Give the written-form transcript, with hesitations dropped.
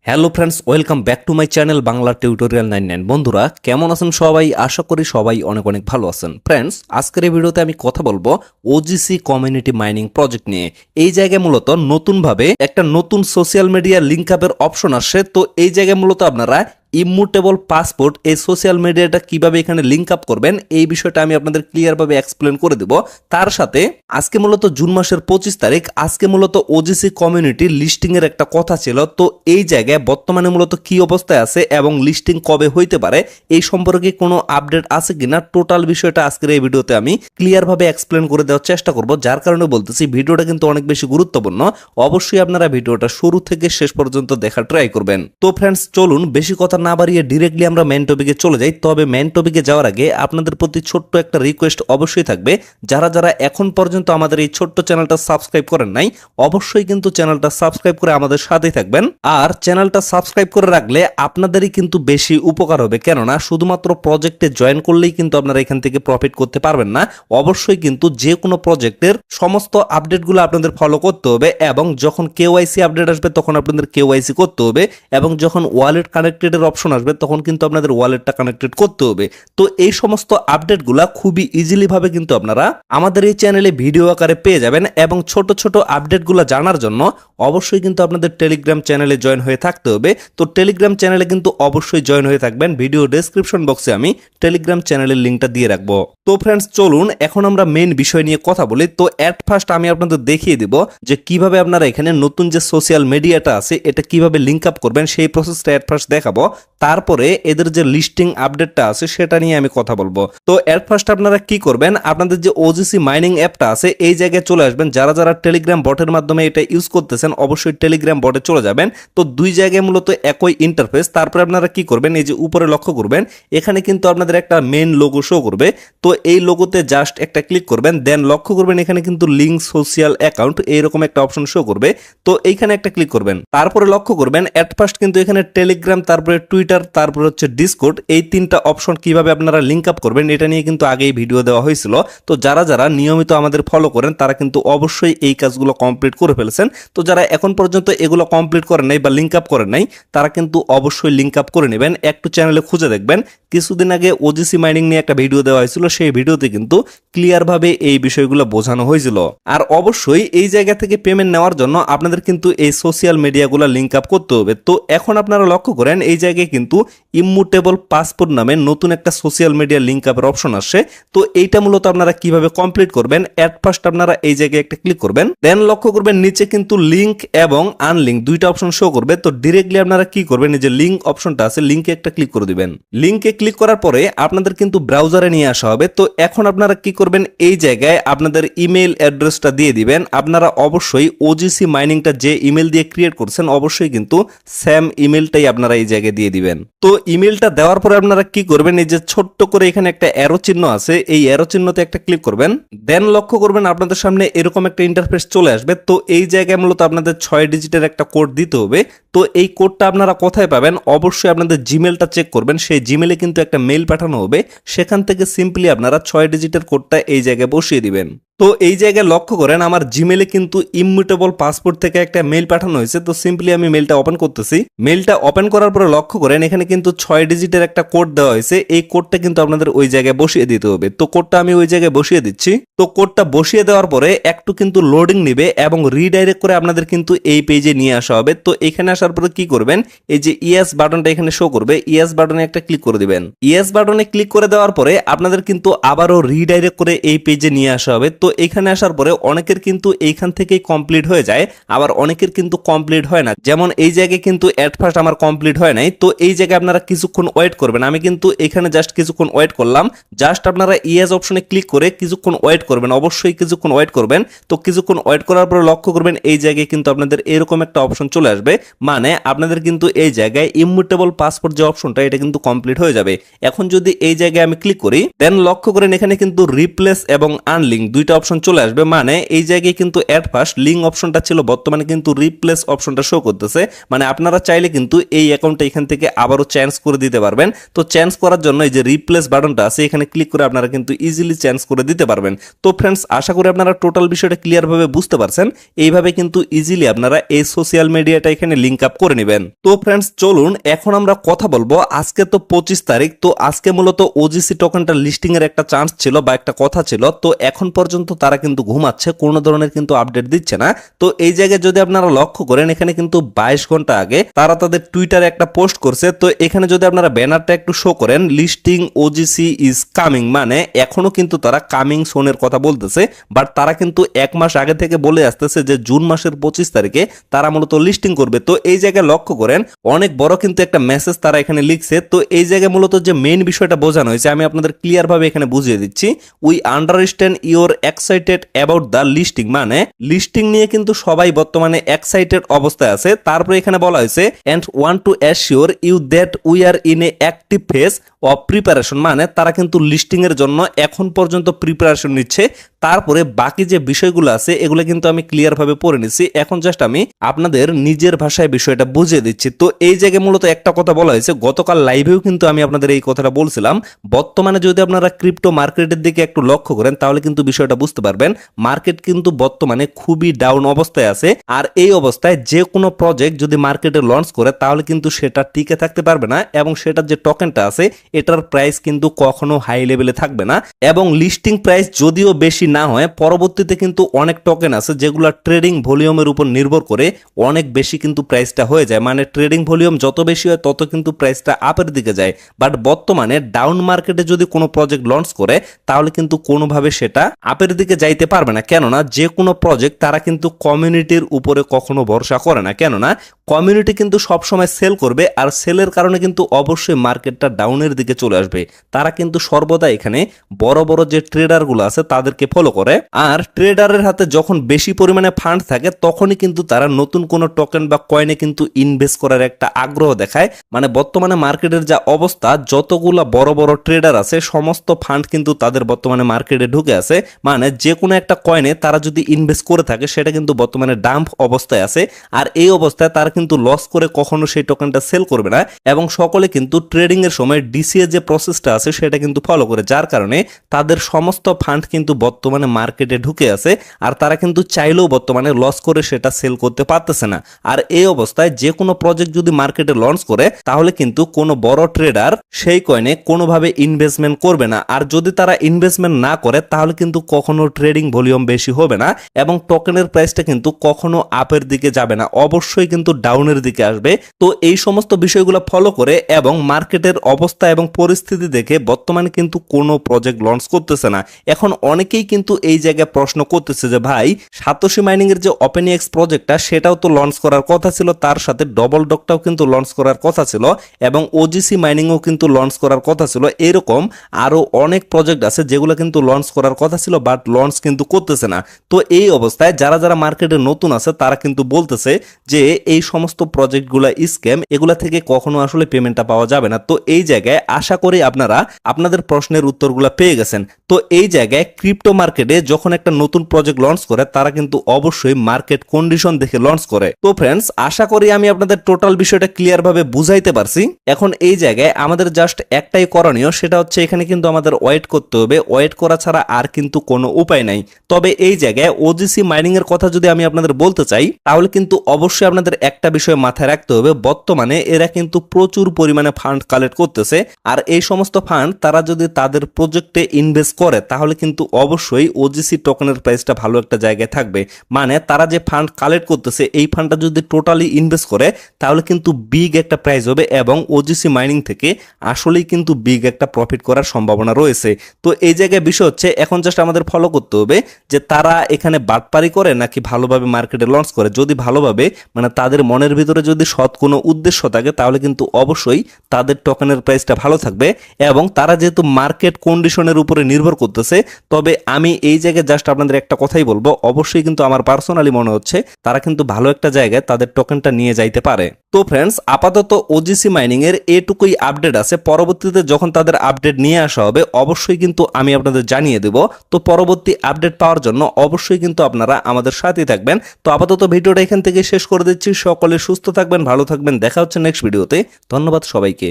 Hello friends, welcome back to my channel Bangla tutorial 99। বন্ধুরা কেমন আছেন সবাই? আশা করি সবাই অনেক অনেক ভালো আছেন। ফ্রেন্ডস, আজকের এই ভিডিওতে আমি কথা বলবো ওজিসি কমিউনিটি মাইনিং প্রজেক্ট নিয়ে। এই জায়গায় মূলত নতুনভাবে একটা নতুন সোশ্যাল মিডিয়া লিঙ্ক আপের অপশন আসছে। তো এই জায়গায় মূলত আপনারা ইমুটেবল পাসপোর্ট এই সোশ্যাল মিডিয়াটা কিভাবে এখানে লিঙ্ক আপ করবেন এই বিষয়টা আমি আপনাদের ক্লিয়ারভাবে এক্সপ্লেন করে দেব। তার সাথে আজকে মূলত জুন মাসের 25 তারিখ, আজকে মূলত ওজিসি কমিউনিটি লিস্টিং এর একটা কথা ছিল। তো এই জায়গায় বর্তমানে মূলত কি অবস্থায় আছে এবং লিস্টিং কবে হইতে পারে এই সম্পর্কে কোনো আপডেট আছে কিনা টোটাল বিষয়টা আজকের এই ভিডিওতে আমি ক্লিয়ারভাবে এক্সপ্লেন করে দেওয়ার চেষ্টা করব। যার কারণে বলতেছি ভিডিওটা কিন্তু অনেক বেশি গুরুত্বপূর্ণ। অবশ্যই আপনারা ভিডিওটা শুরু থেকে শেষ পর্যন্ত দেখার ট্রাই করবেন। তো ফ্রেন্ডস, চলুন বেশি কথা না বাড়িয়ে ডিরেক্টলি আমরা মেইন টপিকে চলে যাই। তবে মেইন টপিকে যাওয়ার আগে আপনাদের প্রতি ছোট্ট একটা রিকোয়েস্ট অবশ্যই থাকবে। যারা যারা এখন পর্যন্ত আমাদের এই ছোট্ট চ্যানেলটা সাবস্ক্রাইব করেন নাই, অবশ্যই কিন্তু চ্যানেলটা সাবস্ক্রাইব করে আমাদের সাথেই থাকবেন। আর চ্যানেলটা সাবস্ক্রাইব করে রাখলে আপনাদেরই কিন্তু বেশি উপকার হবে, কেননা শুধুমাত্র প্রজেক্টে জয়েন করলেই কিন্তু আপনারা এখান থেকে প্রফিট করতে পারবেন না। অবশ্যই কিন্তু যে কোনো প্রজেক্টের সমস্ত আপডেটগুলো আপনাদের ফলো করতে হবে, এবং যখন কেওয়াইসি আপডেট আসবে তখন আপনাদের কেওয়াইসি করতে হবে, এবং যখন ওয়ালেট কানেক্টেডের অপশন আসবে তখন কিন্তু আপনাদের ওয়ালেটটা কানেক্টেড করতে হবে। তো এই সমস্ত আপডেটগুলা খুবই ইজিলি ভাবে কিন্তু আপনারা আমাদের এই চ্যানেলে ভিডিও আকারে পেয়ে যাবেন। এবং ছোট ছোট আপডেটগুলো জানার জন্য অবশ্যই কিন্তু আপনাদের টেলিগ্রাম চ্যানেলে জয়েন হয়ে থাকতে হবে। তো টেলিগ্রাম চ্যানেলে কিন্তু অবশ্যই জয়েন হয়ে থাকবেন। ভিডিও ডেসক্রিপশন বক্সে আমি টেলিগ্রাম চ্যানেলের লিঙ্কটা দিয়ে রাখবো। তো ফ্রেন্ডস, চলুন এখন আমরা মেইন বিষয় নিয়ে কথা বলি। তো এট ফার্স্ট আমি আপনাদের দেখিয়ে দিব যে কিভাবে আপনারা এখানে নতুন যে সোশ্যাল মিডিয়াটা আছে এটা কিভাবে লিঙ্ক আপ করবেন সেই প্রসেসটা এট ফার্স্ট দেখাবো। তারপরে এদের যে লিস্টিং আপডেটটা আছে সেটা নিয়ে আমি কথা বলবো। তো এট ফার্স্ট আপনারা কি করবেন, আপনাদের যে ওজিসি মাইনিং অ্যাপটা আছে এই জায়গায় চলে আসবেন। যারা যারা টেলিগ্রাম বটের মাধ্যমে এটা ইউজ করতেছেন অবশ্যই টেলিগ্রাম বটে চলে যাবেন। তো দুই জায়গায় মূলত একই ইন্টারফেস। তারপরে আপনারা কি করবেন, এই যে উপরে লক্ষ্য করবেন এখানে কিন্তু আপনাদের একটা মেইন লোগো শো করবে। তো এই লোগোতে জাস্ট একটা ক্লিক করবেন, দেন লক্ষ্য করবেন এখানে কিন্তু লিঙ্ক সোশ্যাল অ্যাকাউন্ট এইরকম একটা অপশন শো করবে। তো এইখানে একটা ক্লিক করবেন। তারপরে লক্ষ্য করবেন এট ফার্স্ট কিন্তু এখানে টেলিগ্রাম, তারপরে টুইটার, তারপরে হচ্ছে ডিসকর্ড, এই তিনটা অপশন কিভাবে আপনারা লিঙ্ক আপ করবেন এটা নিয়ে কিন্তু আগেই ভিডিও দেওয়া হয়েছিল। তো যারা যারা নিয়মিত আমাদের ফলো করেন তারা কিন্তু অবশ্যই এই কাজগুলো কমপ্লিট করে ফেলেছেন। তো যারা এখন পর্যন্ত এগুলো কমপ্লিট করেন নাই বা লিঙ্ক আপ করেন নাই তারা কিন্তু অবশ্যই লিঙ্ক আপ করে নেবেন। একটু চ্যানেলে খুঁজে দেখবেন, কিছুদিন আগে ওজিসি মাইনিং নিয়ে একটা ভিডিও দেওয়া হয়েছিল, সেই ভিডিওতে কিন্তু ক্লিয়ার ভাবে এই বিষয়গুলো বোঝানো হয়েছিল। আর অবশ্যই এই জায়গা থেকে পেমেন্ট নেওয়ার জন্য আপনাদের কিন্তু এই সোশ্যাল মিডিয়াগুলো লিঙ্ক আপ করতে হবে। তো এখন আপনারা লক্ষ্য করেন এই জায়গায় কিন্তু ইমুটেবল পাসপোর্ট নামে নতুন একটা সোশ্যাল মিডিয়া লিঙ্ক আপের অপশন আসছে। তো এইটা মূলত আপনারা কিভাবে কমপ্লিট করবেন, এট ফার্স্ট আপনারা এই জায়গায় একটা ক্লিক করবেন, দেন লক্ষ্য করবেন নিচে কিন্তু লিঙ্ক এবং আনলিঙ্ক দুইটা অপশন শো করবে। তো ডিরেক্টলি আপনারা কি করবেন, এই যে লিঙ্ক অপশনটা আছে লিঙ্কে একটা ক্লিক করে দিবেন। লিঙ্কে ক্লিক করার পরে আপনাদের কিন্তু ব্রাউজারে নিয়ে আসা হবে। তো এখন আপনারা কি করবেন, এই জায়গায় আপনাদের ইমেল অ্যাড্রেসটা দিয়ে দিবেন। আপনারা অবশ্যই ওজিসি মাইনিংটা যে ইমেল দিয়ে ক্রিয়েট করছেন অবশ্যই কিন্তু সেম ইমেলটাই আপনারা এই জায়গায় দিয়ে দিবেন। তো ইমেলটা দেওয়ার পরে আপনারা কি করবেন, এই যে ছোট্ট করে এখানে একটা অ্যারো চিহ্ন আছে এই অ্যারো চিহ্নতে একটা ক্লিক করবেন, দেন লক্ষ্য করবেন আপনাদের সামনে এরকম একটা ইন্টারফেস চলে আসবে। তো এই জায়গায় মূলত আপনাদের 6 ডিজিটের একটা কোড দিতে হবে। তো এই কোডটা আপনারা কোথায় পাবেন, অবশ্যই আপনাদের জিমেলটা চেক করবেন। সেই জিমেলে কিন্তু একটা মেইল পাঠানো হবে, সেখান থেকে সিম্পলি আপনারা 6 ডিজিটের কোডটা এই জায়গায় বসিয়ে দিবেন। তো এই জায়গায় লক্ষ্য করেন আমার জিমেলে কিন্তু ইমুটেবল পাসপোর্ট থেকে একটা মেইল পাঠানো হয়েছে। তো সিম্পলি আমি মেইলটা ওপেন করতেছি। মেইলটা ওপেন করার পরে লক্ষ্য করেন এখানে কিন্তু 6 ডিজিটের একটা কোড দেওয়া হয়েছে। এই কোডটা কিন্তু আপনাদের ওই জায়গায় বসিয়ে দিতে হবে। তো কোডটা আমি ওই জায়গায় বসিয়ে দিচ্ছি। তো কোডটা বসিয়ে দেওয়ার পরে একটু কিন্তু লোডিং নেবে এবং রিডাইরেক্ট করে আপনাদের কিন্তু এই পেজে নিয়ে আসা হবে। তো এখানে আসার পরে কি করবেন, এই যে ইয়েস বাটনটা এখানে শো করবে, ইয়েস বাটনে একটা ক্লিক করে দিবেন। ইয়েস বাটনে ক্লিক করে দেওয়ার পরে আপনাদের কিন্তু আবারও রিডাইরেক্ট করে এই পেজে নিয়ে আসা হবে। তো এখানে আসার পরে অনেকের কিন্তু এইখান থেকেই কমপ্লিট হয়ে যায়, আবার অনেকের কিন্তু কমপ্লিট হয় না। যেমন এই জায়গায় কিন্তু এট ফার্স্ট আমার কমপ্লিট হয় নাই। তো এই জায়গায় আপনারা কিছুক্ষণ ওয়েট করবেন। আমি কিন্তু এখানে জাস্ট কিছুক্ষণ ওয়েট করলাম। জাস্ট আপনারা ইয়েস অপশনে ক্লিক করে কিছুক্ষণ ওয়েট করবেন, অবশ্যই কিছুক্ষণ ওয়েট করবেন। তো কিছুক্ষণ ওয়েট করার পরে লক্ষ্য করবেন এই জায়গায় কিন্তু আপনাদের এরকম একটা অপশন চলে আসবে, মানে আপনাদের কিন্তু এই জায়গায় ইমুটেবল পাসপোর্ট যে অপশনটা এটা কিন্তু কমপ্লিট হয়ে যাবে। এখন যদি এই জায়গায় আমি ক্লিক করি, দেন লক্ষ্য করেন এখানে কিন্তু রিপ্লেস এবং আনলিঙ্ক দুইটা অপশন চলে আসবে, মানে এই জায়গায় কিন্তু অ্যাট ফার্স্ট লিঙ্ক অপশনটা ছিল, বর্তমানে কিন্তু রিপ্লেস অপশনটা শো করতেছে। মানে আপনারা চাইলে কিন্তু এই অ্যাকাউন্টটা এখান থেকে আবারও চেঞ্জ করে দিতে পারবেন। তো চেঞ্জ করার জন্য এই যে রিপ্লেস বাটনটা আছে এখানে ক্লিক করে আপনারা কিন্তু ইজিলি চেঞ্জ করে দিতে পারবেন। তো ফ্রেন্ডস, আশা করি আপনারা টোটাল বিষয়টা ক্লিয়ারভাবে বুঝতে পারছেন। এইভাবে কিন্তু ইজিলি আপনারা এই সোশ্যাল মিডিয়াটা এখানে লিঙ্ক আপ করে নেবেন। তো ফ্রেন্ডস, চলুন এখন আমরা কথা বলবো। আজকে তো 25 তারিখ, তো আজকে মূলত ওজিসি টোকেনটা লিস্টিং এর একটা চান্স ছিল বা একটা কথা ছিল। তো এখন পর্যন্ত তারা কিন্তু ঘুমাচ্ছে, কোনো ধরনের কিন্তু আপডেট দিচ্ছে না। তো এই জায়গায় যদি আপনারা লক্ষ্য করেন, এখানে কিন্তু 22 ঘন্টা আগে তারা তাদের টুইটারে একটা পোস্ট করছে। তো এখানে যদি আপনারা ব্যানারটা একটু শো করেন, লিস্টিং ওজিসি ইজ কামিং, মানে এখনো কিন্তু তারা কামিং সোনের কথা বলতেছে। বাট তারা কিন্তু 1 মাস আগে থেকে বলে আসতেছে যে জুন মাসের 25 তারিখে তারা মূলত লিস্টিং করবে। তো এই জায়গায় লক্ষ্য করেন, অনেক বড় কিন্তু একটা মেসেজ তারা এখানে লিখছে। তো এই জায়গায় মূলত যে মেইন বিষয়টা বোঝানো হয়েছে আমি আপনাদের ক্লিয়ার ভাবে এখানে বুঝিয়ে দিচ্ছি। We understand your excited about the listing, মানে লিস্টিং নিয়ে কিন্তু সবাই বর্তমানে এক্সাইটেড অবস্থায় আছে। তারপরে এখানে বলা হয়েছে and want to assure you that we are in a active phase of preparation, মানে তারা কিন্তু লিস্টিং এর জন্য এখন পর্যন্ত প্রিপারেশন নিচ্ছে। তারপরে বাকি যে বিষয়গুলো আছে এগুলো কিন্তু আমি ক্লিয়ার ভাবে পড়ে নিচ্ছি। এখন জাস্ট আমি আপনাদের নিজের ভাষায় বিষয়টা বুঝিয়ে দিচ্ছি। তো এই জায়গায় মূলত একটা কথা বলা হয়েছে, গতকাল লাইভেও কিন্তু আমি আপনাদের এই কথাটা বলছিলাম। বর্তমানে যদি আপনারা ক্রিপ্টো মার্কেটের দিকে একটু লক্ষ্য করেন তাহলে কিন্তু বিষয়টা বুঝতে পারবেন। মার্কেট কিন্তু বর্তমানে খুবই ডাউন অবস্থায় আছে। আর এই অবস্থায় যে কোনো প্রজেক্ট যদি মার্কেটে লঞ্চ করে তাহলে কিন্তু সেটা টিকে থাকতে পারবে না, এবং সেটার যে টোকেনটা আছে এটার প্রাইস কিন্তু কখনো হাই লেভেলে থাকবে না। এবং লিস্টিং প্রাইস যদিও বেশি না হয়, পরবর্তীতে কিন্তু অনেক টোকেন আছে যেগুলো ট্রেডিং ভলিউমের উপর নির্ভর করে অনেক বেশি কিন্তু প্রাইসটা হয়ে যায়। মানে ট্রেডিং ভলিউম যত বেশি হয় তত কিন্তু প্রাইসটা আপের দিকে যায়। বাট বর্তমানে ডাউন মার্কেটে যদি কোনো প্রজেক্ট লঞ্চ করে তাহলে কিন্তু কোনোভাবে সেটা আপের দিকে যাইতে পারবে না। কেননা যে কোনো প্রজেক্ট তারা কিন্তু কমিউনিটির উপরে কখনো ভরসা করে না, কেননা কমিউনিটি কিন্তু সবসময় সেল করবে, আর সেলের কারণে কিন্তু অবশ্যই মার্কেটটা ডাউনের দিকে চলে আসবে। তারা কিন্তু সর্বদা এখানে বড় বড় যে ট্রেডারগুলো আছে তাদেরকে ফলো করে। আর ট্রেডারের হাতে যখন বেশি পরিমাণে ফান্ড থাকে তখনই কিন্তু তারা নতুন কোনো টোকেন বা কয়েনে কিন্তু ইনভেস্ট করার একটা আগ্রহ দেখায়। মানে বর্তমানে মার্কেটের যা অবস্থা, যতগুলা বড় বড় ট্রেডার আছে সমস্ত ফান্ড কিন্তু তাদের বর্তমানে মার্কেটে ঢুকে আছে। মানে যে কোনো একটা কয়েনে তারা যদি ইনভেস্ট করে থাকে সেটা কিন্তু বর্তমানে ডাম্প অবস্থায় আছে। আর এই অবস্থায় তারা কিন্তু লস করে কখনো সেই টোকেনটা সেল করবে না, এবং সকলে কিন্তু ট্রেডিং এর সময় ডিসিএ যে প্রসেসটা আছে সেটা কিন্তু ফলো করে, যার কারণে তাদের সমস্ত ফান্ড কিন্তু বর্তমানে মার্কেটে ঢুকে আছে। আর তারা কিন্তু চাইলেও বর্তমানে লস করে সেটা সেল করতে পারতেছে না। আর এই অবস্থায় যে কোনো প্রজেক্ট যদি মার্কেটে লঞ্চ করে তাহলে কিন্তু কোনো বড় ট্রেডার সেই কয়েনে কোনোভাবে ইনভেস্টমেন্ট করবে না। আর যদি তারা ইনভেস্টমেন্ট না করে তাহলে কিন্তু কখনো ট্রেডিং ভলিউম বেশি হবে না, এবং টোকেনের প্রাইসটা কিন্তু কখনো আপের দিকে যাবে না, অবশ্যই কিন্তু ডাউনের দিকে আসবে। তো এই সমস্ত বিষয়গুলো ফলো করে এবং মার্কেটের অবস্থা এবং পরিস্থিতি দেখে বর্তমানে কিন্তু কোনো প্রজেক্ট লঞ্চ করতেছে না। এখন অনেকেই কিন্তু এই জায়গায় প্রশ্ন করতেছে যে ভাই, সাতোশি মাইনিং এর যে ওপেনএক্স প্রজেক্টটা সেটাও তো লঞ্চ করার কথা ছিল, তার সাথে ডবল ডকটাও কিন্তু লঞ্চ করার কথা ছিল, এবং ওজিসি মাইনিংও কিন্তু লঞ্চ করার কথা ছিল। এরকম আরো অনেক প্রজেক্ট আছে যেগুলো কিন্তু লঞ্চ করার কথা ছিল বাট লঞ্চ কিন্তু করতেছে না। তো এই অবস্থায় যারা যারা মার্কেটে নতুন আছে তারা কিন্তু বলতেছে যে এই সমস্ত প্রজেক্টগুলো স্ক্যাম, এগুলা থেকে কখনো আসলে পেমেন্টটা পাওয়া যাবে না। তো এই জায়গায় আশা করি আপনারা আপনাদের প্রশ্নের উত্তরগুলো পেয়ে গেছেন। তো এই জায়গায় ক্রিপ্টো মার্কেটে যখন একটা নতুন প্রজেক্ট লঞ্চ করে তারা কিন্তু অবশ্যই মার্কেট কন্ডিশন দেখে লঞ্চ করে। তো ফ্রেন্ডস, আশা করি আমি আপনাদের টোটাল বিষয়টা ক্লিয়ার ভাবে বুঝাইতে পারছি। এখন এই জায়গায় আমাদের জাস্ট একটাই করণীয়, সেটা হচ্ছে এখানে কিন্তু আমাদের ওয়েট করতে হবে। ওয়েট করা ছাড়া আর কিন্তু কোনো উপায় নাই। তবে এই জায়গায় ওজিসি মাইনিং এর কথা যদি আমি আপনাদের বলতে চাই তাহলে কিন্তু অবশ্যই আপনাদের একটা বিষয় মাথায় রাখতে হবে, বর্তমানে এরা কিন্তু প্রচুর পরিমাণে ফান্ড কালেক্ট করতেছে। আর এই সমস্ত ফান্ড তারা যদি তাদের প্রজেক্টে ইনভেস্ট করে তাহলে কিন্তু অবশ্যই ওজিসি টোকেনের প্রাইসটা ভালো একটা জায়গায় থাকবে। মানে তারা যে ফান্ড কালেক্ট করতেছে এই ফান্ডটা যদি টোটালি ইনভেস্ট করে তাহলে কিন্তু বিগ একটা প্রাইস হবে, এবং ওজিসি মাইনিং থেকে আসলেই কিন্তু বিগ একটা প্রফিট করার সম্ভাবনা রয়েছে। তো এই জায়গায় বিষয় হচ্ছে এখন জাস্ট আমাদের ফলো করতে হবে যে তারা এখানে বাটপারি করে নাকি ভালোভাবে মার্কেটে লঞ্চ করে। যদি ভালোভাবে, মানে তাদের মনের ভিতরে যদি সৎ কোনো উদ্দেশ্য থাকে তাহলে কিন্তু অবশ্যই তাদের টোকেনের প্রাইসটা ভালো থাকবে। এবং তারা যেহেতু মার্কেট কন্ডিশনের উপরে নির্ভর করতেছে, তবে আমি এই জায়গায় জাস্ট আপনাদের একটা কথাই বলবো, অবশ্যই কিন্তু আমার পার্সোনালি মনে হচ্ছে তারা কিন্তু ভালো একটা জায়গায় তাদের টোকেনটা নিয়ে যাইতে পারে। তো ফ্রেন্ডস, আপাতত ওজিসি মাইনিং এর এটুকুই আপডেট আছে। পরবর্তীতে যখন তাদের আপডেট নিয়ে আসা হবে অবশ্যই কিন্তু আমি আপনাদের জানিয়ে দেব। তো পরবর্তী আপডেট পাওয়ার জন্য অবশ্যই কিন্তু আপনারা আমাদের সাথেই থাকবেন। তো আপাতত ভিডিওটা এখান থেকে শেষ করে দিচ্ছি। সকলে সুস্থ থাকবেন, ভালো থাকবেন, দেখা হচ্ছে নেক্সট ভিডিওতে। ধন্যবাদ সবাইকে।